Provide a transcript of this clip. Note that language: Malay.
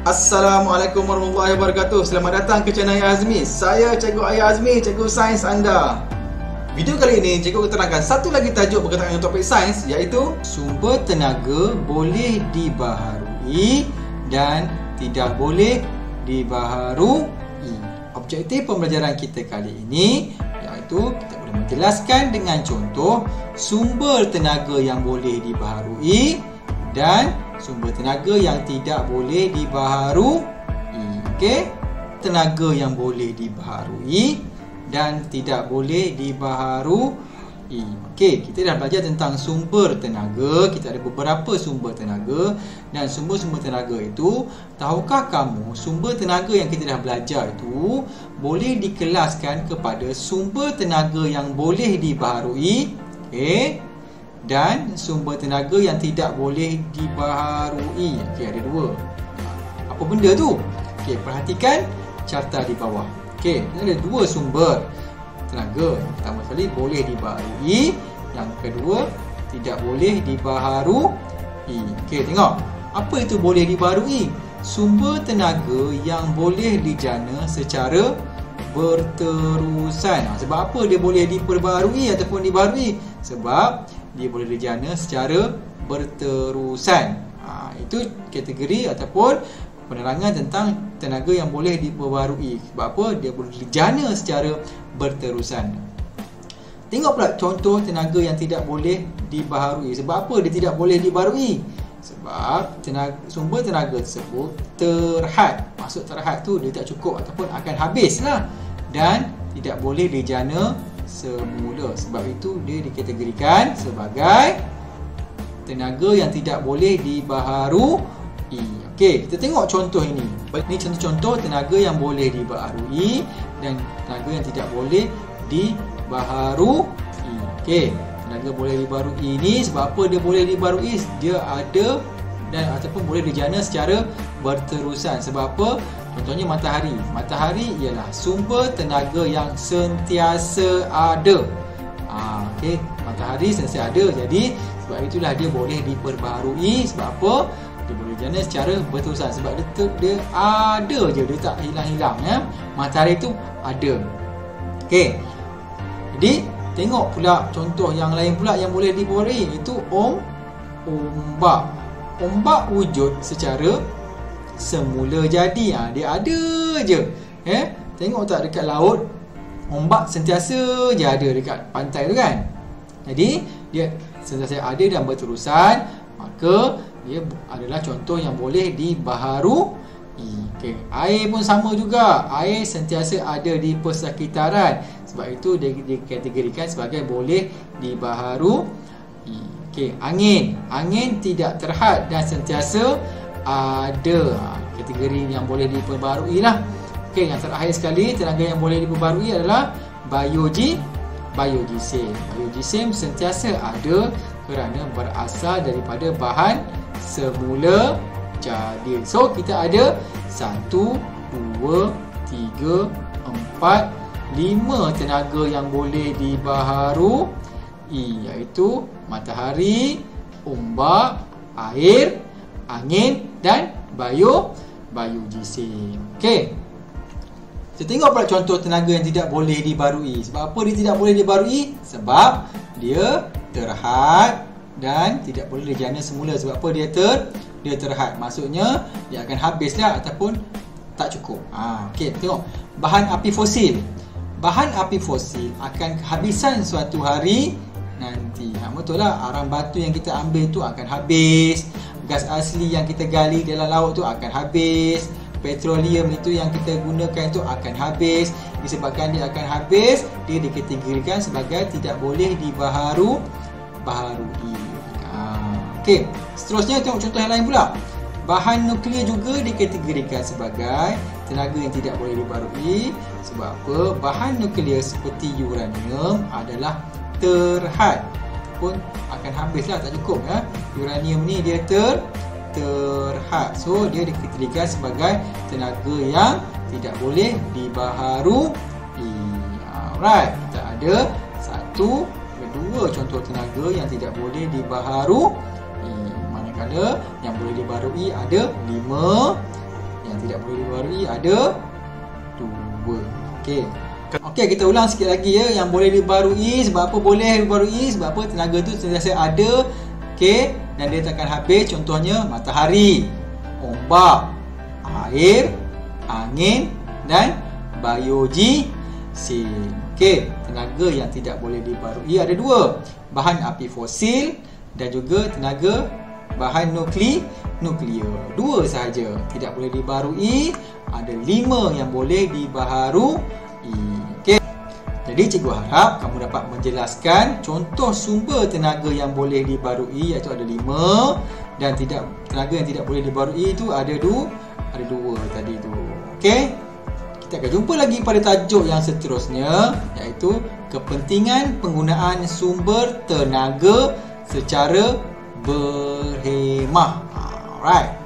Assalamualaikum warahmatullahi wabarakatuh. Selamat datang ke channel Ayah Azmi. Saya Cikgu Ayah Azmi, Cikgu Sains anda. Video kali ini Cikgu keterangkan satu lagi tajuk berkaitan dengan topik sains, iaitu sumber tenaga boleh dibaharui dan tidak boleh dibaharui. Objektif pembelajaran kita kali ini iaitu kita boleh menjelaskan dengan contoh sumber tenaga yang boleh dibaharui dan sumber tenaga yang tidak boleh dibaharui. Okey, tenaga yang boleh dibaharui dan tidak boleh dibaharui. Okey, kita dah belajar tentang sumber tenaga. Kita ada beberapa sumber tenaga dan sumber-sumber tenaga itu, tahukah kamu sumber tenaga yang kita dah belajar itu boleh dikelaskan kepada sumber tenaga yang boleh dibaharui, okey, dan sumber tenaga yang tidak boleh dibaharui. Okey, ada dua. Apa benda tu? Okey, perhatikan carta di bawah. Okey, ada dua sumber tenaga. Yang pertama sekali boleh dibaharui, yang kedua tidak boleh dibaharui. Okey, tengok. Apa itu boleh dibaharui? Sumber tenaga yang boleh dijana secara berterusan. Sebab apa dia boleh diperbaharui ataupun dibaharui? Sebab dia boleh dijana secara berterusan. Itu kategori ataupun penerangan tentang tenaga yang boleh diperbaharui. Sebab apa? Dia boleh dijana secara berterusan. Tengok pula contoh tenaga yang tidak boleh dibaharui. Sebab apa dia tidak boleh dibaharui? Sebab sumber tenaga tersebut terhad. Maksud terhad tu dia tak cukup ataupun akan habis lah, dan tidak boleh dijana semula. Sebab itu dia dikategorikan sebagai tenaga yang tidak boleh dibaharui. Okey, kita tengok contoh ini. Ini contoh-contoh tenaga yang boleh dibaharui dan tenaga yang tidak boleh dibaharui. Okey, tenaga boleh dibaharui ini, sebab apa dia boleh dibaharui? Dia ada dan ataupun boleh dijana secara berterusan. Sebab apa? Contohnya matahari. Matahari ialah sumber tenaga yang sentiasa ada. Okey, matahari sentiasa ada. Jadi sebab itulah dia boleh diperbaharui. Sebab apa? Dia boleh dijana secara berterusan. Sebab dia ada je, dia tak hilang-hilang ya. Matahari itu ada. Okey. Jadi tengok pula contoh yang lain pula yang boleh dibaharui, itu ombak. Ombak wujud secara semula jadi. Dia ada je. Tengok tak dekat laut, ombak sentiasa je ada dekat pantai tu kan. Jadi dia sentiasa ada dan berterusan, maka dia adalah contoh yang boleh dibaharui. Okay. Air pun sama juga. Air sentiasa ada di persekitaran. Sebab itu dia dikategorikan sebagai boleh dibaharui. Okay. Angin tidak terhad dan sentiasa ada. Kategori yang boleh diperbaharui lah. Okay. Yang terakhir sekali, tenaga yang boleh diperbaharui adalah biogesim. Biogesim sentiasa ada kerana berasal daripada bahan semula jadi. So kita ada 1, 2, 3, 4, 5 tenaga yang boleh dibaharui, iaitu matahari, ombak, air, angin dan biogesim. Okey. Kita tengok pula contoh tenaga yang tidak boleh dibaharui. Sebab apa dia tidak boleh dibaharui? Sebab dia terhad dan tidak boleh dijana semula. Sebab apa dia terhad? Maksudnya dia akan habislah ataupun tak cukup. Okey, tengok bahan api fosil. Bahan api fosil akan kehabisan suatu hari nanti. Betul lah, arang batu yang kita ambil tu akan habis. Gas asli yang kita gali dalam laut tu akan habis. Petroleum itu yang kita gunakan itu akan habis. Disebabkan dia akan habis, dia dikategorikan sebagai tidak boleh dibaharui. Okey, seterusnya tengok contoh yang lain pula. Bahan nuklear juga dikategorikan sebagai tenaga yang tidak boleh dibaharui. Sebab apa? Bahan nuklear seperti uranium adalah terhad, pun akan habislah, tak cukup ya. Uranium ni dia terhad. So dia dikategorikan sebagai tenaga yang tidak boleh dibaharui. Alright, kita ada 1, 2 contoh tenaga yang tidak boleh dibaharui. Manakala yang boleh dibaharui ada 5, yang tidak boleh diperbarui ada 2. Okey, kita ulang sikit lagi ya. Yang boleh diperbarui, sebab apa boleh diperbarui? Sebab apa? Tenaga tu sentiasa ada, okey, dan dia takkan habis. Contohnya matahari, ombak, air, angin dan biogeosis. Okey, tenaga yang tidak boleh diperbarui ada 2. Bahan api fosil dan juga tenaga bahan nuklear. 2 sahaja tidak boleh diperbarui. Ada 5 yang boleh diperbarui. Okey. Jadi cikgu harap kamu dapat menjelaskan contoh sumber tenaga yang boleh diperbarui, iaitu ada 5, dan tenaga yang tidak boleh diperbarui itu ada 2 tadi tu. Okey. Kita akan jumpa lagi pada tajuk yang seterusnya, iaitu kepentingan penggunaan sumber tenaga secara berhemah. Alright.